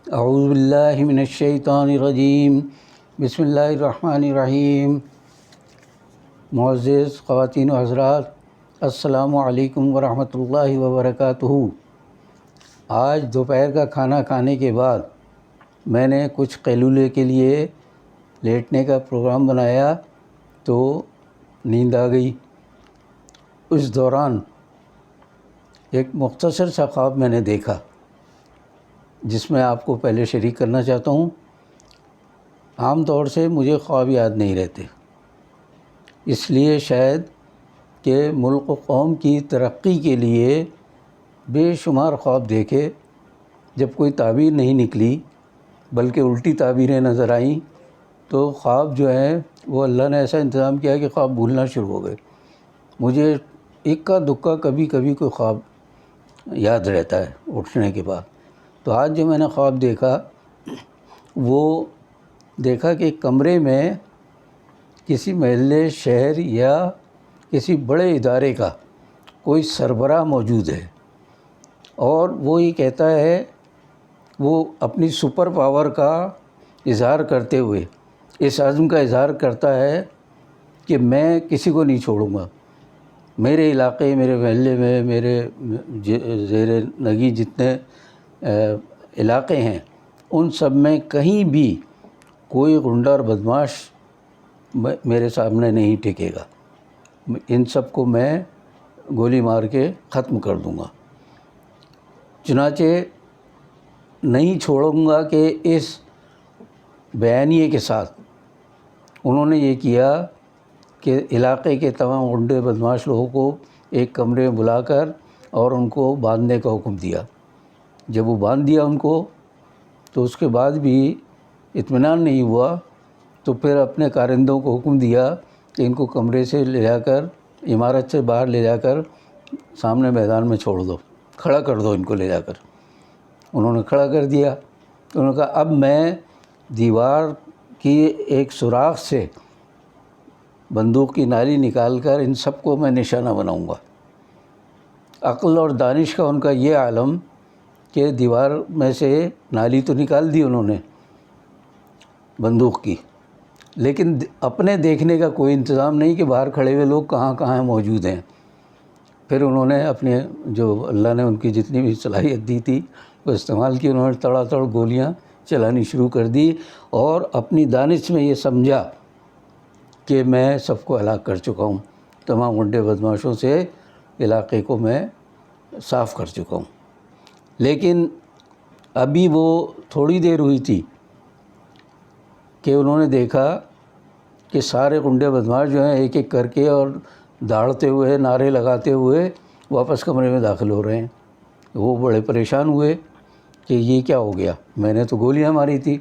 اعوذ باللہ من الشیطان الرجیم، بسم اللہ الرحمن الرحیم۔ معزز خواتین و حضرات، السلام علیکم ورحمۃ اللہ وبرکاتہ۔ آج دوپہر کا کھانا کھانے کے بعد میں نے کچھ قیلولے کے لیے لیٹنے کا پروگرام بنایا تو نیند آ گئی۔ اس دوران ایک مختصر سا خواب میں نے دیکھا جس میں آپ کو پہلے شریک کرنا چاہتا ہوں۔ عام طور سے مجھے خواب یاد نہیں رہتے، اس لیے شاید کہ ملک و قوم کی ترقی کے لیے بے شمار خواب دیکھے، جب کوئی تعبیر نہیں نکلی بلکہ الٹی تعبیریں نظر آئیں تو خواب جو ہیں وہ اللہ نے ایسا انتظام کیا کہ خواب بھولنا شروع ہو گئے۔ مجھے اکا دکا کبھی کبھی کوئی خواب یاد رہتا ہے اٹھنے کے بعد۔ تو آج جو میں نے خواب دیکھا وہ دیکھا کہ کمرے میں کسی محلے، شہر یا کسی بڑے ادارے کا کوئی سربراہ موجود ہے، اور وہ یہ کہتا ہے، وہ اپنی سپر پاور کا اظہار کرتے ہوئے اس عزم کا اظہار کرتا ہے کہ میں کسی کو نہیں چھوڑوں گا۔ میرے علاقے، میرے محلے میں، میرے زیر نگی جتنے علاقے ہیں ان سب میں کہیں بھی کوئی غنڈہ اور بدماش میرے سامنے نہیں ٹکے گا، ان سب کو میں گولی مار کے ختم کر دوں گا۔ چنانچہ نہیں چھوڑوں گا کہ اس بیانیے کے ساتھ انہوں نے یہ کیا کہ علاقے کے تمام غنڈے بدماش لوگوں کو ایک کمرے میں بلا کر اور ان کو باندھنے کا حکم دیا۔ جب وہ باندھ دیا ان کو تو اس کے بعد بھی اطمینان نہیں ہوا، تو پھر اپنے کارندوں کو حکم دیا کہ ان کو کمرے سے لے جا کر، عمارت سے باہر لے جا کر سامنے میدان میں چھوڑ دو، کھڑا کر دو ان کو لے جا کر۔ انہوں نے کھڑا کر دیا۔ انہوں نے کہا اب میں دیوار کی ایک سوراخ سے بندوق کی نالی نکال کر ان سب کو میں نشانہ بناؤں گا۔ عقل اور دانش کا ان کا یہ عالم کہ دیوار میں سے نالی تو نکال دی انہوں نے بندوق کی، لیکن اپنے دیکھنے کا کوئی انتظام نہیں کہ باہر کھڑے ہوئے لوگ کہاں کہاں موجود ہیں۔ پھر انہوں نے اپنے جو اللہ نے ان کی جتنی بھی صلاحیت دی تھی وہ استعمال کی، انہوں نے تڑا تڑ گولیاں چلانی شروع کر دی اور اپنی دانش میں یہ سمجھا کہ میں سب کو ہلاک کر چکا ہوں، تمام غنڈے بدماشوں سے علاقے کو میں صاف کر چکا ہوں۔ لیکن ابھی وہ تھوڑی دیر ہوئی تھی کہ انہوں نے دیکھا کہ سارے غنڈے بدماش جو ہیں ایک ایک کر کے اور داڑتے ہوئے، نعرے لگاتے ہوئے واپس کمرے میں داخل ہو رہے ہیں۔ وہ بڑے پریشان ہوئے کہ یہ کیا ہو گیا، میں نے تو گولیاں ماری تھی۔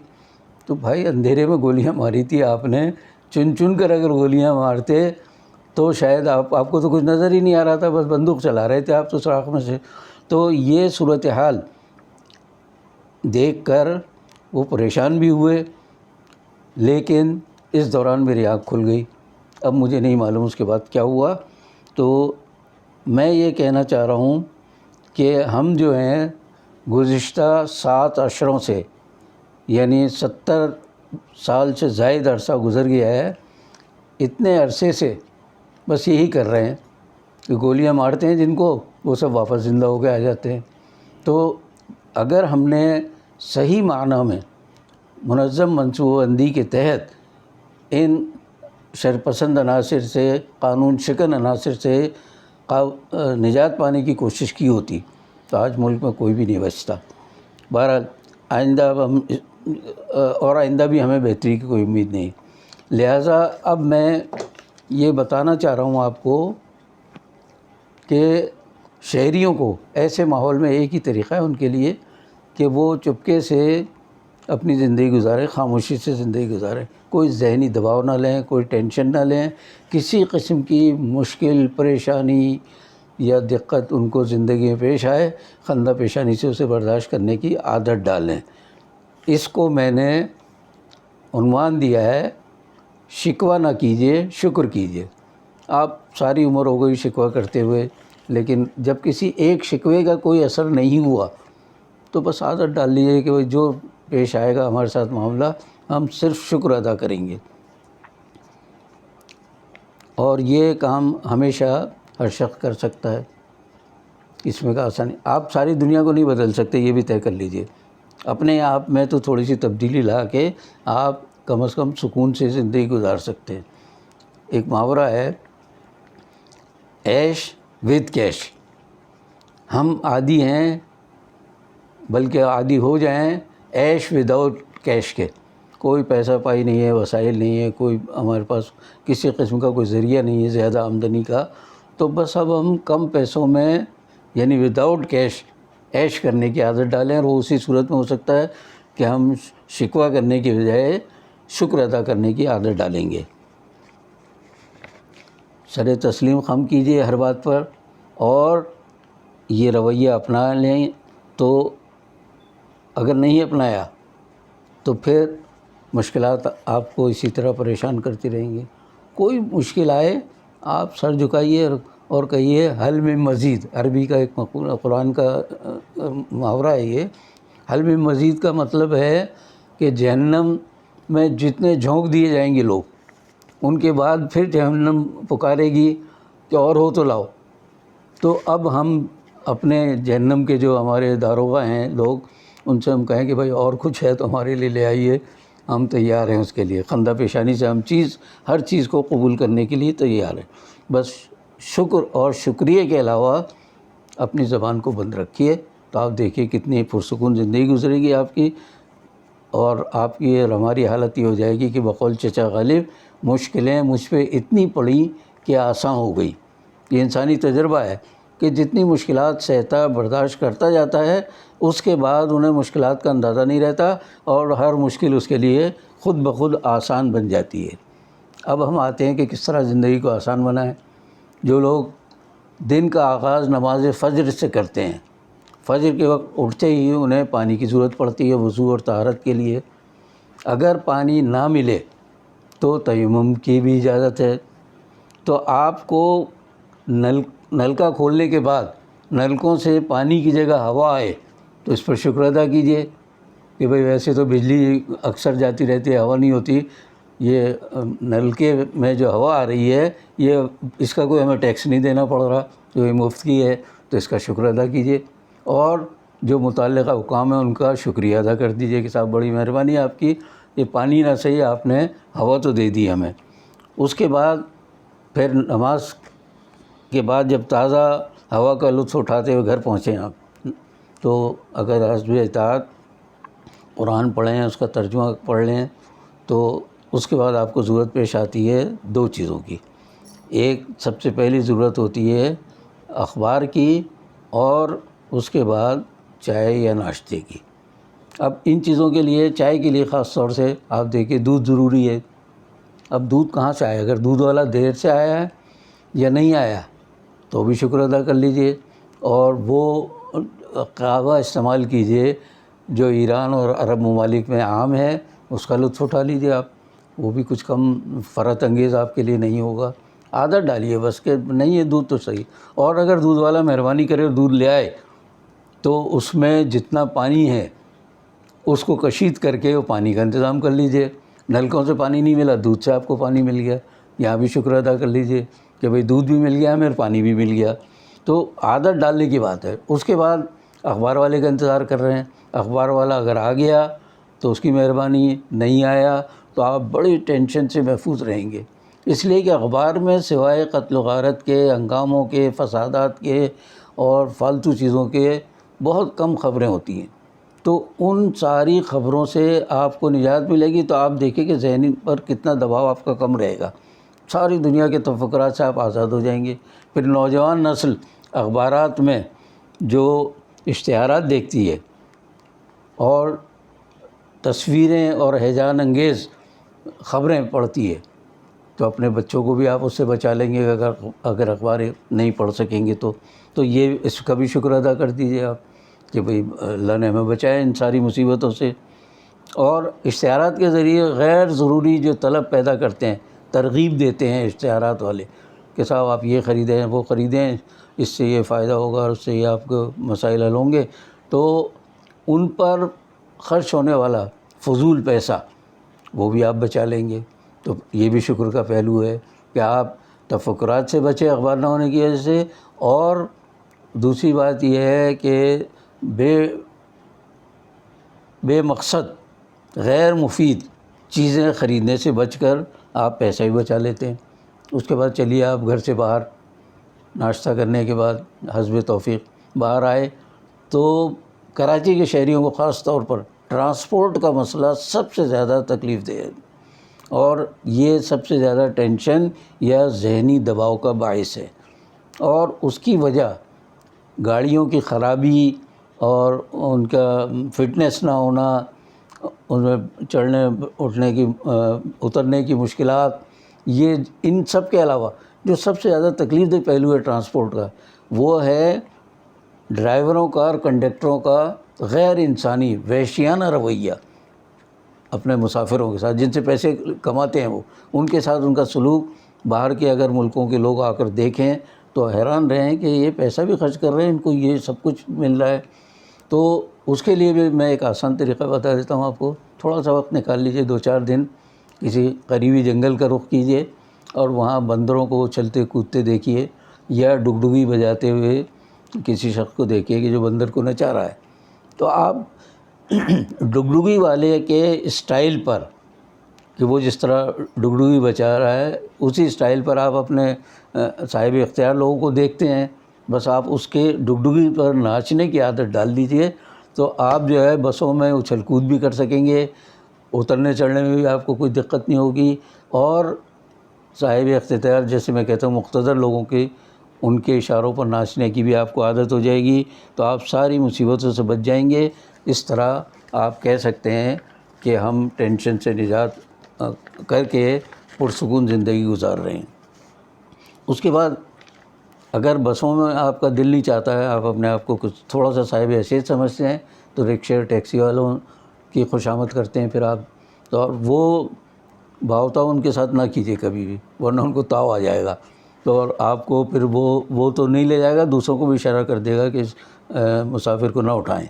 تو بھائی اندھیرے میں گولیاں ماری تھی آپ نے، چن چن کر اگر گولیاں مارتے تو شاید آپ کو تو کچھ نظر ہی نہیں آ رہا تھا، بس بندوق چلا رہے تھے آپ تو سوراخ میں سے۔ تو یہ صورتحال دیکھ کر وہ پریشان بھی ہوئے، لیکن اس دوران میری آنکھ کھل گئی۔ اب مجھے نہیں معلوم اس کے بعد کیا ہوا۔ تو میں یہ کہنا چاہ رہا ہوں کہ ہم جو ہیں گزشتہ 7 عشروں سے، یعنی 70 سال سے زائد عرصہ گزر گیا ہے، اتنے عرصے سے بس یہی کر رہے ہیں کہ گولیاں مارتے ہیں جن کو، وہ سب واپس زندہ ہو کے آ جاتے ہیں۔ تو اگر ہم نے صحیح معنی میں منظم منصوبہ بندی کے تحت ان شرپسند عناصر سے، قانون شکن عناصر سے نجات پانے کی کوشش کی ہوتی تو آج ملک میں کوئی بھی نہیں بچتا۔ بہرحال آئندہ بھی ہمیں بہتری کی کوئی امید نہیں، لہٰذا اب میں یہ بتانا چاہ رہا ہوں آپ کو کہ شہریوں کو ایسے ماحول میں ایک ہی طریقہ ہے ان کے لیے کہ وہ چپکے سے اپنی زندگی گزاریں، خاموشی سے زندگی گزاریں، کوئی ذہنی دباؤ نہ لیں، کوئی ٹینشن نہ لیں، کسی قسم کی مشکل، پریشانی یا دقت ان کو زندگی میں پیش آئے، خندہ پیشانی سے اسے برداشت کرنے کی عادت ڈالیں۔ اس کو میں نے عنوان دیا ہے، شکوہ نہ کیجیے، شکر کیجیے۔ آپ ساری عمر ہو گئی شکوہ کرتے ہوئے، لیکن جب کسی ایک شکوے کا کوئی اثر نہیں ہوا تو بس عادت ڈال لیجیے کہ جو پیش آئے گا ہمارے ساتھ معاملہ ہم صرف شکر ادا کریں گے، اور یہ کام ہمیشہ ہر شخص کر سکتا ہے، اس میں کا آسانی. آپ ساری دنیا کو نہیں بدل سکتے، یہ بھی طے کر لیجئے. اپنے آپ میں تو تھوڑی سی تبدیلی لا کے آپ کم از کم سکون سے زندگی گزار سکتے ہیں. ایک محاورہ ہے، عیش ود کیش. ہم عادی ہیں، بلکہ عادی ہو جائیں عیش وداؤٹ کیش کے. کوئی پیسہ پائی نہیں ہے، وسائل نہیں ہے، کوئی ہمارے پاس کسی قسم کا کوئی ذریعہ نہیں ہے زیادہ آمدنی کا، تو بس اب ہم کم پیسوں میں یعنی وداؤٹ کیش عیش کرنے کی عادت ڈالیں، اور وہ اسی صورت میں ہو سکتا ہے کہ ہم شکوہ کرنے کی بجائے شکر ادا کرنے کی عادت ڈالیں گے. سر تسلیم خم کیجیے ہر بات پر، اور یہ رویہ اپنا لیں. تو اگر نہیں اپنایا تو پھر مشکلات آپ کو اسی طرح پریشان کرتی رہیں گی. کوئی مشکل آئے آپ سر جھکائیے اور کہیے حل میں مزید. عربی کا ایک قرآن کا محاورہ ہے یہ. حل میں مزید کا مطلب ہے کہ جہنم میں جتنے جھونک دیے جائیں گے لوگ، ان کے بعد پھر جہنم پکارے گی کہ اور ہو تو لاؤ. تو اب ہم اپنے جہنم کے جو ہمارے داروغہ ہیں لوگ، ان سے ہم کہیں کہ بھائی اور کچھ ہے تو ہمارے لیے لے آئیے، ہم تیار ہیں اس کے لیے. خندہ پیشانی سے ہم ہر چیز کو قبول کرنے کے لیے تیار ہیں. بس شکر اور شکریہ کے علاوہ اپنی زبان کو بند رکھیے، تو آپ دیکھیے کتنی پرسکون زندگی گزرے گی آپ کی. اور آپ کی ہماری حالت یہ ہو جائے گی کہ بقول چچا غالب، مشکلیں مجھ پہ اتنی پڑیں کہ آسان ہو گئی. یہ انسانی تجربہ ہے کہ جتنی مشکلات سہتا برداشت کرتا جاتا ہے، اس کے بعد انہیں مشکلات کا اندازہ نہیں رہتا، اور ہر مشکل اس کے لیے خود بخود آسان بن جاتی ہے. اب ہم آتے ہیں کہ کس طرح زندگی کو آسان بنائیں. جو لوگ دن کا آغاز نماز فجر سے کرتے ہیں، فجر کے وقت اٹھتے ہی انہیں پانی کی ضرورت پڑتی ہے وضو اور طہارت کے لیے. اگر پانی نہ ملے تو تیمم کی بھی اجازت ہے. تو آپ کو نلکا کھولنے کے بعد نلکوں سے پانی کی جگہ ہوا آئے تو اس پر شکر ادا کیجیے کہ بھئی ویسے تو بجلی اکثر جاتی رہتی ہے، ہوا نہیں ہوتی. یہ نلکے میں جو ہوا آ رہی ہے، یہ اس کا کوئی ہمیں ٹیکس نہیں دینا پڑ رہا، جو یہ مفت کی ہے، تو اس کا شکر ادا کیجیے. اور جو متعلقہ حکام ہیں ان کا شکریہ ادا کر دیجیے کہ صاحب بڑی مہربانی ہے آپ کی، یہ پانی نہ صحیح آپ نے ہوا تو دے دی ہمیں. اس کے بعد پھر نماز کے بعد جب تازہ ہوا کا لطف اٹھاتے ہوئے گھر پہنچیں آپ، تو اگر حسب اطاعت قرآن پڑھیں، اس کا ترجمہ پڑھ لیں، تو اس کے بعد آپ کو ضرورت پیش آتی ہے دو چیزوں کی. ایک سب سے پہلی ضرورت ہوتی ہے اخبار کی، اور اس کے بعد چائے یا ناشتے کی. اب ان چیزوں کے لیے، چائے کے لیے خاص طور سے آپ دیکھیں دودھ ضروری ہے. اب دودھ کہاں سے آئے؟ اگر دودھ والا دیر سے آیا ہے یا نہیں آیا تو بھی شکر ادا کر لیجئے. اور وہ قہوہ استعمال کیجئے جو ایران اور عرب ممالک میں عام ہے، اس کا لطف اٹھا لیجئے آپ. وہ بھی کچھ کم فرحت انگیز آپ کے لیے نہیں ہوگا. عادت ڈالیے بس کہ نہیں ہے دودھ تو صحیح. اور اگر دودھ والا مہربانی کرے اور دودھ لے آئے تو اس میں جتنا پانی ہے اس کو کشید کر کے وہ پانی کا انتظام کر لیجئے. نلکوں سے پانی نہیں ملا، دودھ سے آپ کو پانی مل گیا، یہاں بھی شکر ادا کر لیجئے کہ بھئی دودھ بھی مل گیا ہمیں اور پانی بھی مل گیا. تو عادت ڈالنے کی بات ہے. اس کے بعد اخبار والے کا انتظار کر رہے ہیں، اخبار والا اگر آ گیا تو اس کی مہربانی، نہیں آیا تو آپ بڑی ٹینشن سے محفوظ رہیں گے. اس لیے کہ اخبار میں سوائے قتل و غارت کے، ہنگاموں کے، فسادات کے اور فالتو چیزوں کے بہت کم خبریں ہوتی ہیں. تو ان ساری خبروں سے آپ کو نجات ملے گی. تو آپ دیکھیں کہ ذہنی پر کتنا دباؤ آپ کا کم رہے گا. ساری دنیا کے تفکرات سے آپ آزاد ہو جائیں گے. پھر نوجوان نسل اخبارات میں جو اشتہارات دیکھتی ہے اور تصویریں اور ہیجان انگیز خبریں پڑھتی ہے، تو اپنے بچوں کو بھی آپ اس سے بچا لیں گے اگر اخباریں نہیں پڑھ سکیں گے تو یہ اس کا بھی شکر ادا کر دیجئے آپ کہ بھئی اللہ نے ہمیں بچایا ان ساری مصیبتوں سے. اور اشتہارات کے ذریعے غیر ضروری جو طلب پیدا کرتے ہیں، ترغیب دیتے ہیں اشتہارات والے کہ صاحب آپ یہ خریدیں، وہ خریدیں، اس سے یہ فائدہ ہوگا اور اس سے یہ آپ کو مسائل حل ہوں گے. تو ان پر خرچ ہونے والا فضول پیسہ وہ بھی آپ بچا لیں گے۔ تو یہ بھی شکر کا پہلو ہے کہ آپ تفکرات سے بچے اخبار نہ ہونے کی وجہ سے، اور دوسری بات یہ ہے کہ بے مقصد غیر مفید چیزیں خریدنے سے بچ کر آپ پیسہ بھی بچا لیتے ہیں۔ اس کے بعد چلیے آپ گھر سے باہر ناشتہ کرنے کے بعد حسب توفیق باہر آئے تو کراچی کے شہریوں کو خاص طور پر ٹرانسپورٹ کا مسئلہ سب سے زیادہ تکلیف دہ ہے، اور یہ سب سے زیادہ ٹینشن یا ذہنی دباؤ کا باعث ہے، اور اس کی وجہ گاڑیوں کی خرابی اور ان کا فٹنس نہ ہونا، ان میں چڑھنے اٹھنے کی اترنے کی مشکلات، یہ ان سب کے علاوہ جو سب سے زیادہ تکلیف دہ پہلو ہے ٹرانسپورٹ کا، وہ ہے ڈرائیوروں کا اور کنڈکٹروں کا غیر انسانی وحشیانہ رویہ اپنے مسافروں کے ساتھ، جن سے پیسے کماتے ہیں وہ، ان کے ساتھ ان کا سلوک باہر کے اگر ملکوں کے لوگ آ کر دیکھیں تو حیران رہیں کہ یہ پیسہ بھی خرچ کر رہے ہیں، ان کو یہ سب کچھ مل رہا ہے۔ تو اس کے لیے بھی میں ایک آسان طریقہ بتا دیتا ہوں آپ کو، تھوڑا سا وقت نکال لیجئے، 2-4 دن کسی قریبی جنگل کا رخ کیجئے اور وہاں بندروں کو چلتے کودتے دیکھیے، یا ڈگڈگی بجاتے ہوئے کسی شخص کو دیکھیے کہ جو بندر کو نچا رہا ہے، تو آپ ڈگڈگی والے کے اسٹائل پر، کہ وہ جس طرح ڈگڈگی بچا رہا ہے اسی اسٹائل پر آپ اپنے صاحب اختیار لوگوں کو دیکھتے ہیں، بس آپ اس کے ڈگڈگی پر ناچنے کی عادت ڈال دیجئے، تو آپ جو ہے بسوں میں اچھل کود بھی کر سکیں گے، اترنے چڑھنے میں بھی آپ کو کوئی دقت نہیں ہوگی، اور صاحب اختیار جیسے میں کہتا ہوں مقتدر لوگوں کی، ان کے اشاروں پر ناچنے کی بھی آپ کو عادت ہو جائے گی، تو آپ ساری مصیبتوں سے بچ جائیں گے۔ اس طرح آپ کہہ سکتے ہیں کہ ہم ٹینشن سے نجات کر کے پرسکون زندگی گزار رہے ہیں۔ اس کے بعد اگر بسوں میں آپ کا دل نہیں چاہتا ہے، آپ اپنے آپ کو کچھ تھوڑا سا صاحب حیثیت سمجھتے ہیں، تو رکشے ٹیکسی والوں کی خوشامد کرتے ہیں پھر آپ، تو وہ بھاؤ تاؤ ان کے ساتھ نہ کیجیے کبھی بھی، ورنہ ان کو تاؤ آ جائے گا، تو اور آپ کو پھر وہ تو نہیں لے جائے گا، دوسروں کو بھی اشارہ کر دے گا کہ اس مسافر کو نہ اٹھائیں،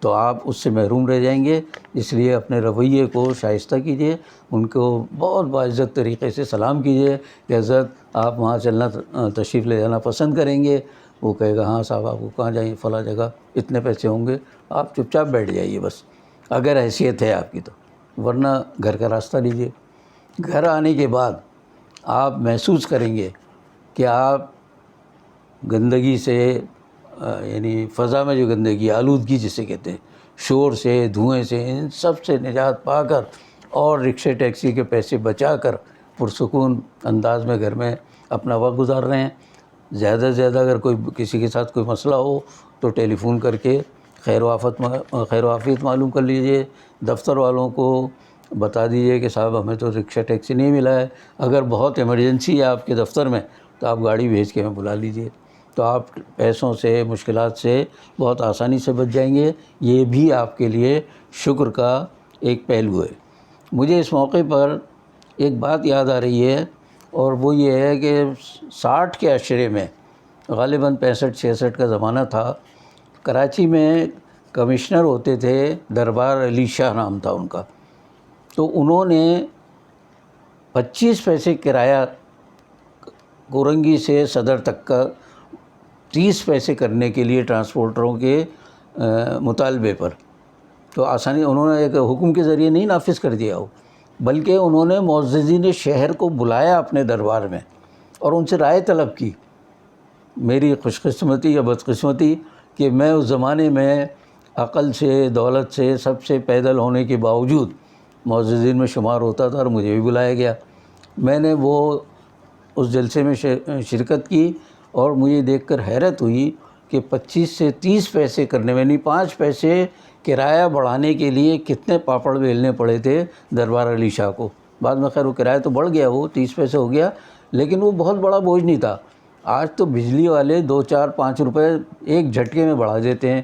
تو آپ اس سے محروم رہ جائیں گے۔ اس لیے اپنے رویے کو شائستہ کیجیے، ان کو بہت باعزت طریقے سے سلام کیجیے کہ حضرت آپ وہاں چلنا تشریف لے جانا پسند کریں گے، وہ کہے گا ہاں صاحب آپ کو کہاں جائیں، فلاں جگہ اتنے پیسے ہوں گے، آپ چپ چاپ بیٹھ جائیے بس، اگر حیثیت ہے آپ کی تو، ورنہ گھر کا راستہ لیجیے۔ گھر آنے کے بعد آپ محسوس کریں گے کہ آپ گندگی سے، یعنی فضا میں جو گندگی، آلودگی جسے کہتے ہیں، شور سے، دھوئیں سے، ان سب سے نجات پا کر اور رکشے ٹیکسی کے پیسے بچا کر پرسکون انداز میں گھر میں اپنا وقت گزار رہے ہیں۔ زیادہ سے زیادہ اگر کسی کے ساتھ کوئی مسئلہ ہو تو ٹیلی فون کر کے خیر و عافیت معلوم کر لیجئے، دفتر والوں کو بتا دیجئے کہ صاحب ہمیں تو رکشہ ٹیکسی نہیں ملا ہے، اگر بہت ایمرجنسی ہے آپ کے دفتر میں تو آپ گاڑی بھیج کے ہمیں بلا لیجئے، تو آپ پیسوں سے، مشکلات سے بہت آسانی سے بچ جائیں گے۔ یہ بھی آپ کے لیے شکر کا ایک پہلو ہے۔ مجھے اس موقع پر ایک بات یاد آ رہی ہے، اور وہ یہ ہے کہ 60 کے عشرے میں، غالباً 65-66 کا زمانہ تھا، کراچی میں کمشنر ہوتے تھے، دربار علی شاہ نام تھا ان کا، تو انہوں نے 25 پیسے کرایہ کورنگی سے صدر تک کا 30 پیسے کرنے کے لیے ٹرانسپورٹروں کے مطالبے پر، تو آسانی انہوں نے ایک حکم کے ذریعے نہیں نافذ کر دیا ہو، بلکہ انہوں نے معززین شہر کو بلایا اپنے دربار میں اور ان سے رائے طلب کی۔ میری خوش قسمتی یا بدقسمتی کہ میں اس زمانے میں عقل سے، دولت سے، سب سے پیدل ہونے کے باوجود معززین میں شمار ہوتا تھا، اور مجھے بھی بلایا گیا۔ میں نے اس جلسے میں شرکت کی، اور مجھے دیکھ کر حیرت ہوئی کہ 25 سے 30 پیسے کرنے میں، نہیں 5 پیسے کرایہ بڑھانے کے لیے کتنے پاپڑ بیلنے پڑے تھے دربار علی شاہ کو۔ بعد میں خیر وہ کرایہ تو بڑھ گیا، وہ 30 پیسے ہو گیا، لیکن وہ بہت بڑا بوجھ نہیں تھا۔ آج تو بجلی والے 2، 4، 5 روپے ایک جھٹکے میں بڑھا دیتے ہیں،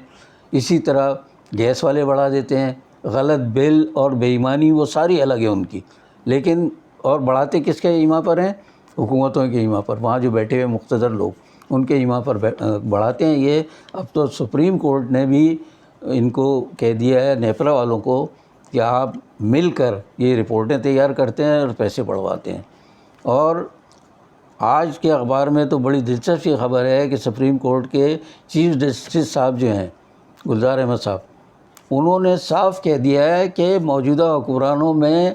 اسی طرح گیس والے بڑھا دیتے ہیں، غلط بل اور بے ایمانی وہ ساری الگ ہے ان کی، لیکن اور بڑھاتے کس کے ایما پر ہیں؟ حکومتوں کے ایما پر، وہاں جو بیٹھے ہوئے مقتدر لوگ ان کے ایما پر بڑھاتے ہیں۔ یہ اب تو سپریم کورٹ نے بھی ان کو کہہ دیا ہے نیپرا والوں کو کہ آپ مل کر یہ رپورٹیں تیار کرتے ہیں اور پیسے بڑھواتے ہیں۔ اور آج کے اخبار میں تو بڑی دلچسپ یہ خبر ہے کہ سپریم کورٹ کے چیف جسٹس صاحب جو ہیں گلزار احمد صاحب، انہوں نے صاف کہہ دیا ہے کہ موجودہ حکمرانوں میں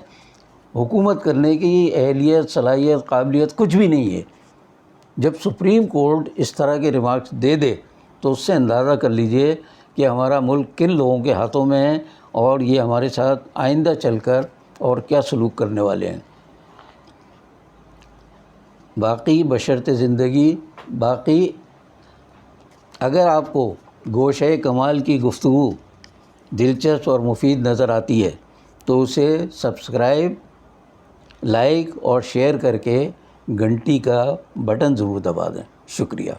حکومت کرنے کی اہلیت، صلاحیت، قابلیت کچھ بھی نہیں ہے۔ جب سپریم کورٹ اس طرح کے ریمارکس دے دے تو اس سے اندازہ کر لیجئے کہ ہمارا ملک کن لوگوں کے ہاتھوں میں ہے اور یہ ہمارے ساتھ آئندہ چل کر اور کیا سلوک کرنے والے ہیں۔ باقی بشرط زندگی، باقی اگر آپ کو گوشۂ کمال کی گفتگو دلچسپ اور مفید نظر آتی ہے تو اسے سبسکرائب، لائک اور شیئر کر کے گھنٹی کا بٹن ضرور دبا دیں۔ شکریہ۔